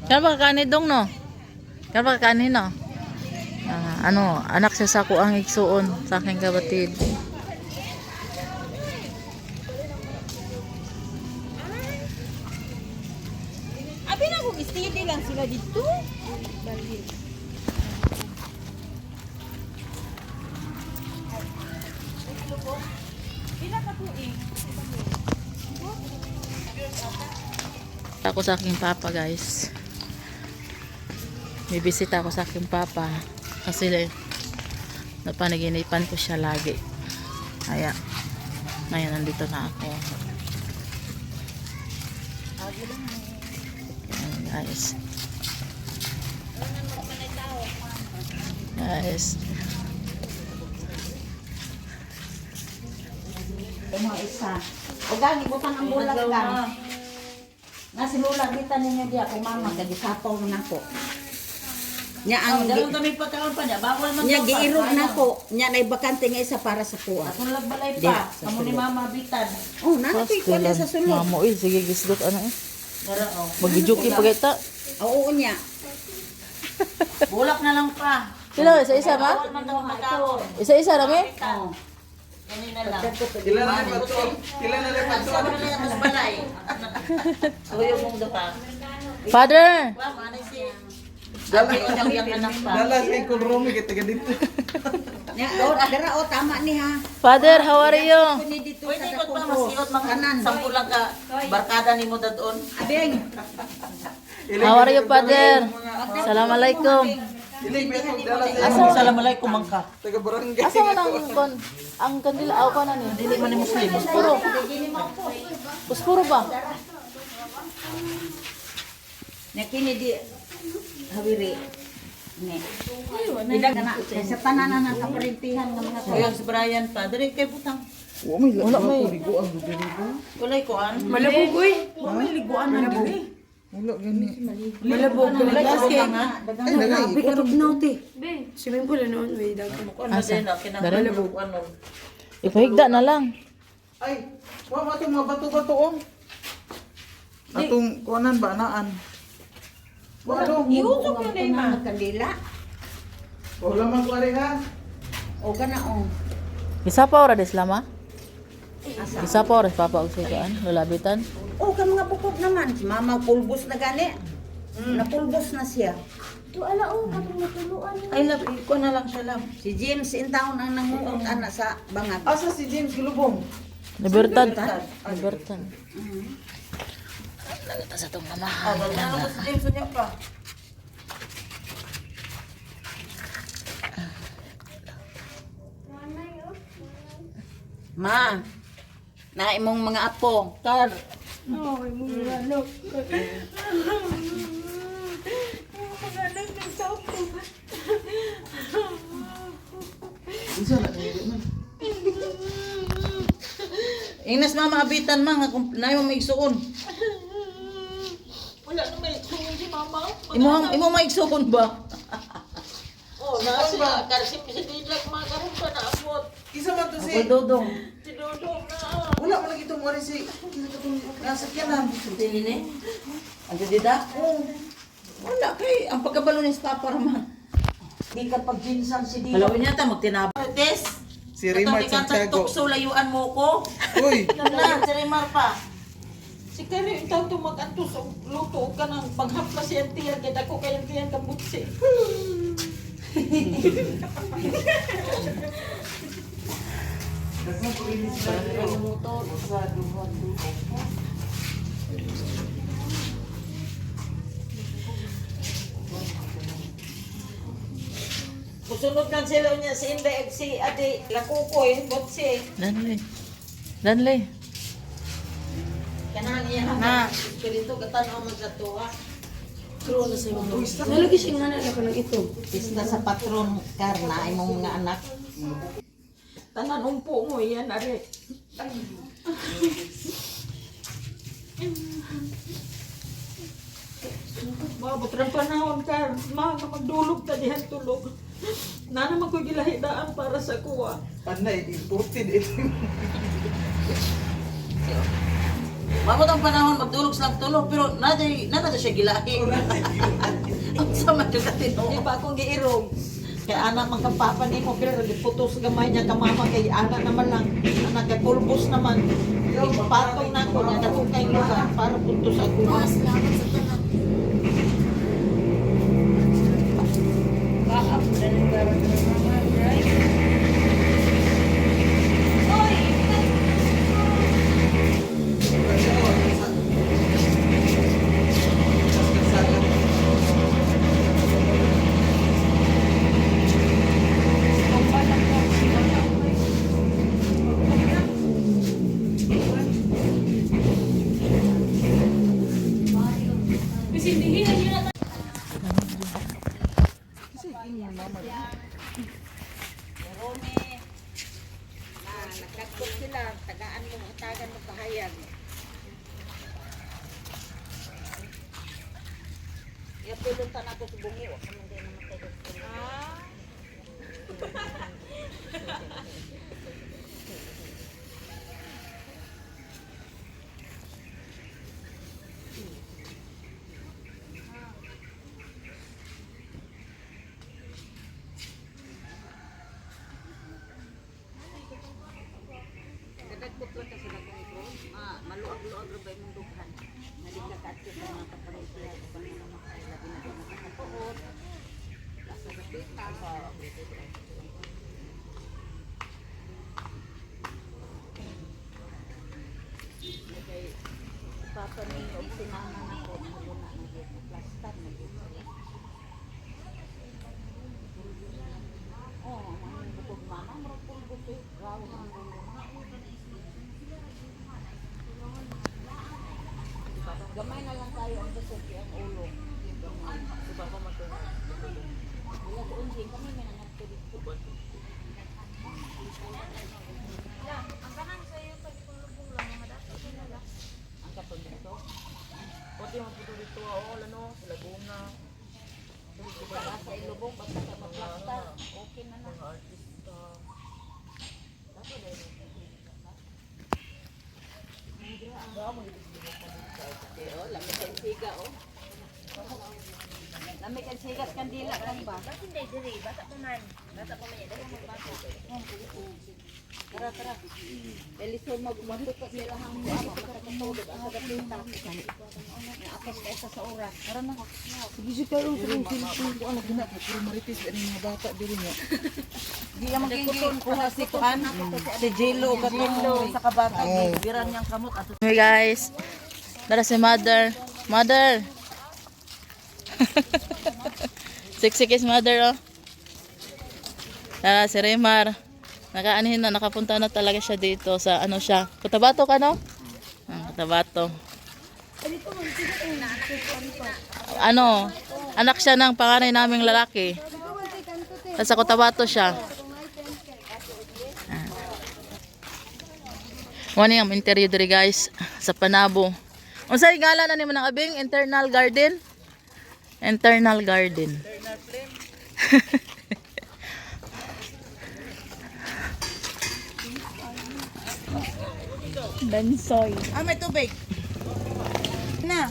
Kaya ba kakanin dong no? Kaya ba kakanin no? Anak siya sa ko ang igsuon sa aking kabatid. Abi na kung steady lang sila dito. Balik. Bila ka po eh. Ako sa aking papa, guys. Bibisita ako sa aking papa kasi napanaginipan ko siya lagi. Kaya ngayon nandito na ako. Ayan, guys. Guys. Mga isa. O gani, butang ang bulag lang. Nga si Lola, kita ninyo diya kung mama, gadisapaw na ko. Nya ang Dalawang kami pagkaon pa niya, bawal man nya daw pa. giirog na ko. Nya na bakante nga isa para sa kuha. Atong lagbalay Diya, pa, sa kamo ni sulod. mama bitan. Oh, nanakoy ko na sa sulod. Mamo, sige gisgot ano eh. Dara oh. Magijuki pa kita. Oo nya. Bulak na lang pa. Sila, isa-isa ba? Bawal man daw pagkaon. Isa-isa rami? Oh. Kanina lang. Kailan na rin pato? Kailan na rin pato? Sa mga lang mas balay. Suyo mong dapa. Father! Wa manay si Dala, yung anak pa. dala sa ikon romi kita ka dito. Nya dara o tama ni ha. Father, how are you? Kuni dito Pwede sa ko pa Dakotro. masiot mga Kanan. sampulang ka barkada nimo dadon. Abeng. How are you, Father? Assalamualaikum. Ilig beto dala sa Asa Assalamualaikum mangka. taga barangay. Asa man ang kandila aw ka na ni? Dili man ni muslim. Puspuro. Puspuro ba? Nya kini di hawiri. Ne. Idag na sa tanan na kaparintihan ng mga Kuya si Brian pa, diri kay butang. Wala may. Walay ko an. Malabugoy. Liguan na diri. Wala gani. Malabog. Lagi nga. Ay nagay. Bikarog na uti. Swimming pool noon. May dagat. Kuan na din na kinahanglan ano. Ipahigda na lang. Ay, wa mo itong mga bato-bato oh. Atong kuanan ba naan? Wa do. iusok yun na mga kandila. Wala man ko ari ha. O gana o. Isa pa ora des lama? Isa pa ora papa og sugaan, lulabitan. O ka mga bukod naman. Si mama pulbos na gani. Napulbos na siya. Ay love, ko na lang siya lang. Si James in town ang nanguot ana sa bangag. Asa si James Gulubong? Libertad. Libertad. Nagata sa tong mama. Wala na ako sa James niya pa. Ma. Na imong mga apo. Tar. Isa na ni man. Ingnas mama abitan man nga kung nayo may igsuon. Wala na may tungin si mama. Imo maigsuon ba? Oh, nasa na. Karsip sa dilag mga karon pa na abot. Isa man to si. Ako dodong. Tinudong na. Wala man lagi itong wari si. Nasakyanan. Dili ni. Ando dida? Wala kay ang pagkabalo ni Papa Raman. Di ka pagginsan si Dilo. Halawin niya ta magtinaba. Des. Si Rimar Santiago. Tukso layuan mo ko. Uy, Na, si Rimar pa. Si Kari, itaw tumagantos o luto ka ng paghapla siya tiyan. Kaya ako kayang tiyan kabutsi. Kusunod kan sila niya si Inday si Adi Lakukoy, botsi. Danley. Danley. Kanang iya na. Dito gatan mo sa tuwa. Nalagi siya nga na ako ng ito. Pista sa patron karna imong mga anak. Tanan umpo mo yan, are. Mabot rin panahon ka. Mga magdulog ta dihan tulog. Na naman ko gilahidaan para sa kuwa. panay, imported ito. Mabot ang panahon, magdulog silang tulog, pero nada siya gilahi. Ang sama yung katino. Di ba akong giirong? Kaya anak magkapapa ni mo, pero putos gamay niya kamama kay anak naman lang. Anak kay pulbos naman. Ipatong na ko niya, dako kay lugar para puntos ako. Nagkakot sila, tagaan mo, tagan mo kahayag. Yapuluntan ako sa bungi, wag naman din naman tayo. Nagkakot lang kasi na kung ito, maluag-luag rin mong dughan. Nalikakatid ng mga kapalit-palit, kanina makailabi na ito nakakatuot. Lasa na pita. Papa ni og sinama na ko na muna na dito plastar na dito. Oh, man bukod mama mo pulbo to. Raw man gamay na lang tayo ang busog ang ulo. Si Papa matulog. Wala ko unjing kami may nangat dito. Ang kanang sayo pag lubong lang mga dapat nila. Ang katong dito. Pwede mo po dito, lano, sila bunga. Basta sa ilubong basta sa maplastar. Okay na na. Artista. Dapat dahil lamig ang siga, oh. Lamig ang siga, kandila lang ba? Bakit hindi diri? Bata pa man. Bata pa man yan. Tara, tara. Elisol magmato pa sila hang ano, makakatulog ang pagkakita. Naapas ka sa oras. Tara na. Sige siya kayo ko ano gina puro marites ani mga bata diri nga. Di ang magiging kuha si Kuan, si Jello katong sa kabata, biran niyang kamot ato. Hey guys, dara si mother. Mother. Sexy kiss mother, oh. Dara si Remar. Nakaanihin na, nakapunta na talaga siya dito sa ano siya. Cotabato ka, no? Cotabato. Ano, anak siya ng panganay naming lalaki. Sa Cotabato siya. Wala yung interview diri guys sa Panabo. Unsay ngalan na nimo ng abing internal garden? Internal garden. Dansoy. Ah, may tubig. Na.